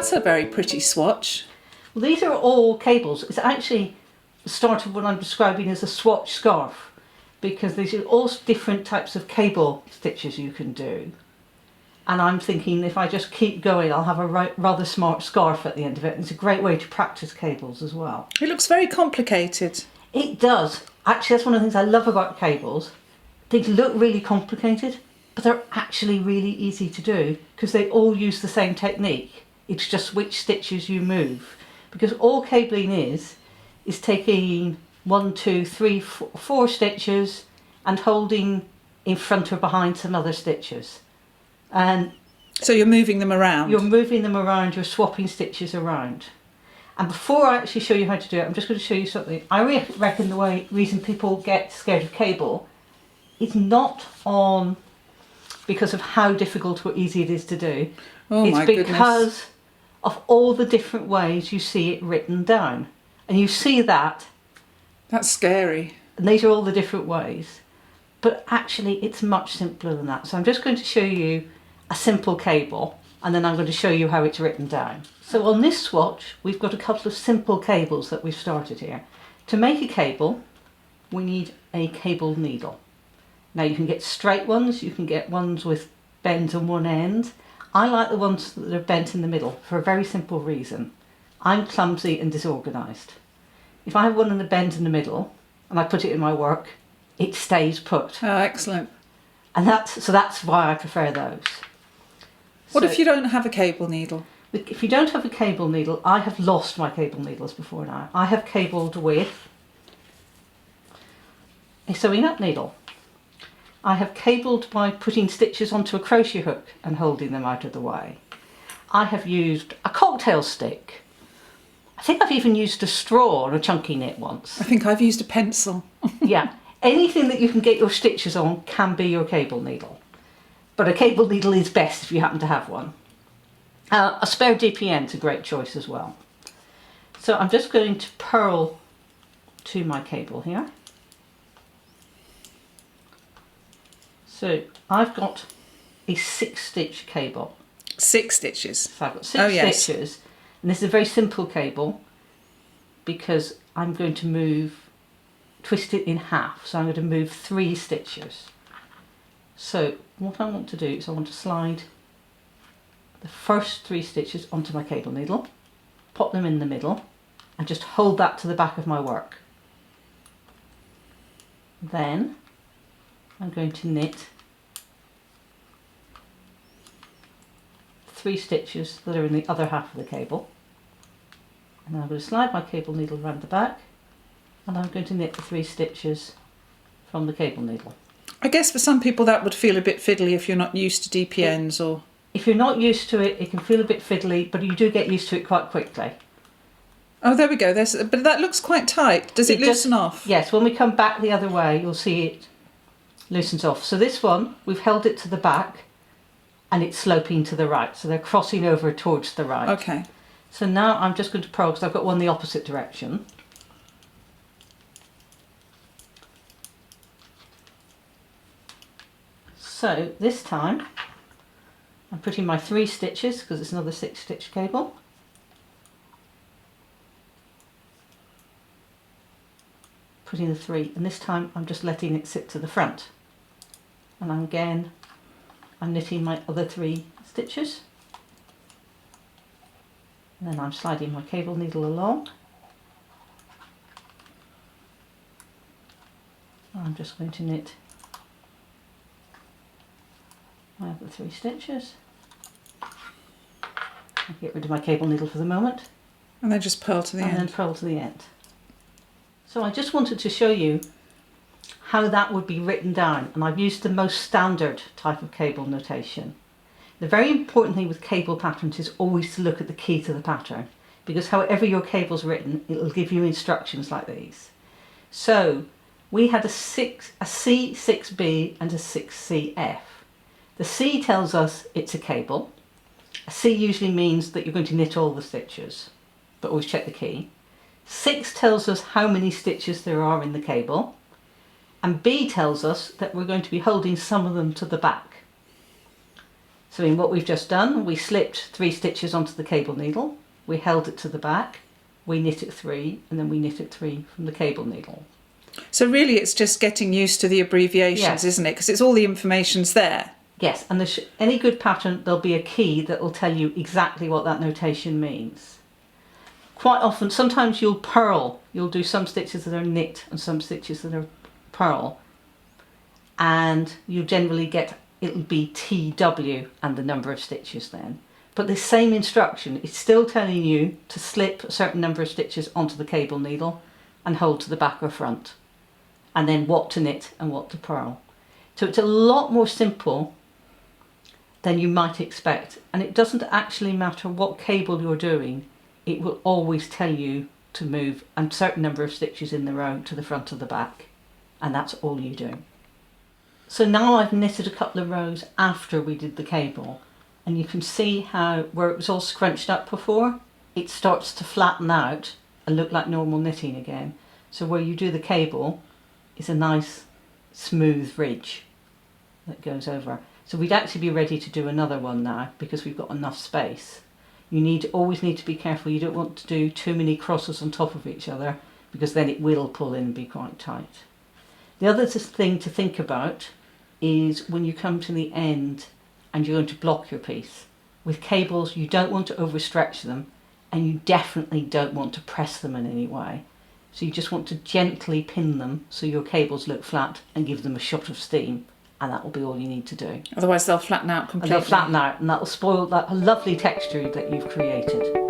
that's a very pretty swatch. Well, these are all cables. It's actually started what I'm describing as a swatch scarf, because these are all different types of cable stitches you can do. And I'm thinking if I just keep going, I'll have a rather smart scarf at the end of it. It's a great way to practice cables as well. It looks very complicated. It does. Actually, that's one of the things I love about cables. They look really complicated, but they're actually really easy to do because they all use the same technique. It's just which stitches you move. Because all cabling is taking 1, 2, 3, 4 stitches and holding in front or behind some other stitches. And so you're moving them around? You're moving them around, you're swapping stitches around. And before I actually show you how to do it, I'm just going to show you something. I reckon the reason people get scared of cable is not on because of how difficult or easy it is to do. Oh, it's my because of all the different ways you see it written down. And you see that. That's scary. And these are all the different ways. But actually it's much simpler than that. So I'm just going to show you a simple cable and then I'm going to show you how it's written down. So on this swatch we've got a couple of simple cables that we've started here. To make a cable we need a cable needle. Now you can get straight ones, you can get ones with bends on one end. I like the ones that are bent in the middle for a very simple reason. I'm clumsy and disorganised. If I have one in the bend in the middle and I put it in my work, it stays put. Oh, excellent. And that's why I prefer those. What if you don't have a cable needle? If you don't have a cable needle, I have lost my cable needles before now. I have cabled with a sewing up needle. I have cabled by putting stitches onto a crochet hook and holding them out of the way. I have used a cocktail stick. I think I've even used a straw on a chunky knit once. I think I've used a pencil. Yeah, anything that you can get your stitches on can be your cable needle. But a cable needle is best if you happen to have one. A spare DPN is a great choice as well. So I'm just going to purl to my cable here. So I've got a 6-stitch cable. 6 stitches? So I've got 6 stitches. And this is a very simple cable because I'm going to twist it in half. So I'm going to move 3 stitches. So what I want to do is I want to slide the first 3 stitches onto my cable needle, pop them in the middle and just hold that to the back of my work. Then I'm going to knit 3 stitches that are in the other half of the cable. And then I'm going to slide my cable needle around the back and I'm going to knit the 3 stitches from the cable needle. I guess for some people that would feel a bit fiddly if you're not used to DPNs or... If you're not used to it, it can feel a bit fiddly, but you do get used to it quite quickly. Oh, there we go. But that looks quite tight. Does it loosen off? Yes, when we come back the other way, you'll see it loosens off. So this one, we've held it to the back and it's sloping to the right. So they're crossing over towards the right. Okay. So now I'm just going to purl because I've got one the opposite direction. So this time I'm putting my 3 stitches because it's another 6-stitch cable. Putting the 3 and this time I'm just letting it sit to the front. And I'm knitting my other 3 stitches. And then I'm sliding my cable needle along. I'm just going to knit my other 3 stitches. I'll get rid of my cable needle for the moment. And then just purl to the end. And then purl to the end. So I just wanted to show you how that would be written down, and I've used the most standard type of cable notation. The very important thing with cable patterns is always to look at the key to the pattern, because however your cable's written, it'll give you instructions like these. So we had a C, 6B and a 6CF. The C tells us it's a cable. A C usually means that you're going to knit all the stitches, but always check the key. 6 tells us how many stitches there are in the cable, and B tells us that we're going to be holding some of them to the back. So in what we've just done, we slipped 3 stitches onto the cable needle, we held it to the back, we knit it 3, and then we knit it 3 from the cable needle. So really it's just getting used to the abbreviations, Yes. isn't it? Because it's all the information's there. Yes, and any good pattern, there'll be a key that will tell you exactly what that notation means. Quite often, sometimes you'll purl. You'll do some stitches that are knit and some stitches that are purl. And you generally get, it'll be TW and the number of stitches then. But the same instruction is still telling you to slip a certain number of stitches onto the cable needle and hold to the back or front. And then what to knit and what to purl. So it's a lot more simple than you might expect, and it doesn't actually matter what cable you're doing, it will always tell you to move a certain number of stitches in the row to the front or the back, and that's all you do. So now I've knitted a couple of rows after we did the cable, and you can see how where it was all scrunched up before, it starts to flatten out and look like normal knitting again. So where you do the cable is a nice smooth ridge that goes over. So we'd actually be ready to do another one now because we've got enough space. You always need to be careful. You don't want to do too many crosses on top of each other because then it will pull in and be quite tight. The other thing to think about is when you come to the end and you're going to block your piece. With cables, you don't want to overstretch them and you definitely don't want to press them in any way. So you just want to gently pin them so your cables look flat and give them a shot of steam. And that will be all you need to do. Otherwise they'll flatten out completely. And they'll flatten out and that will spoil that lovely texture that you've created.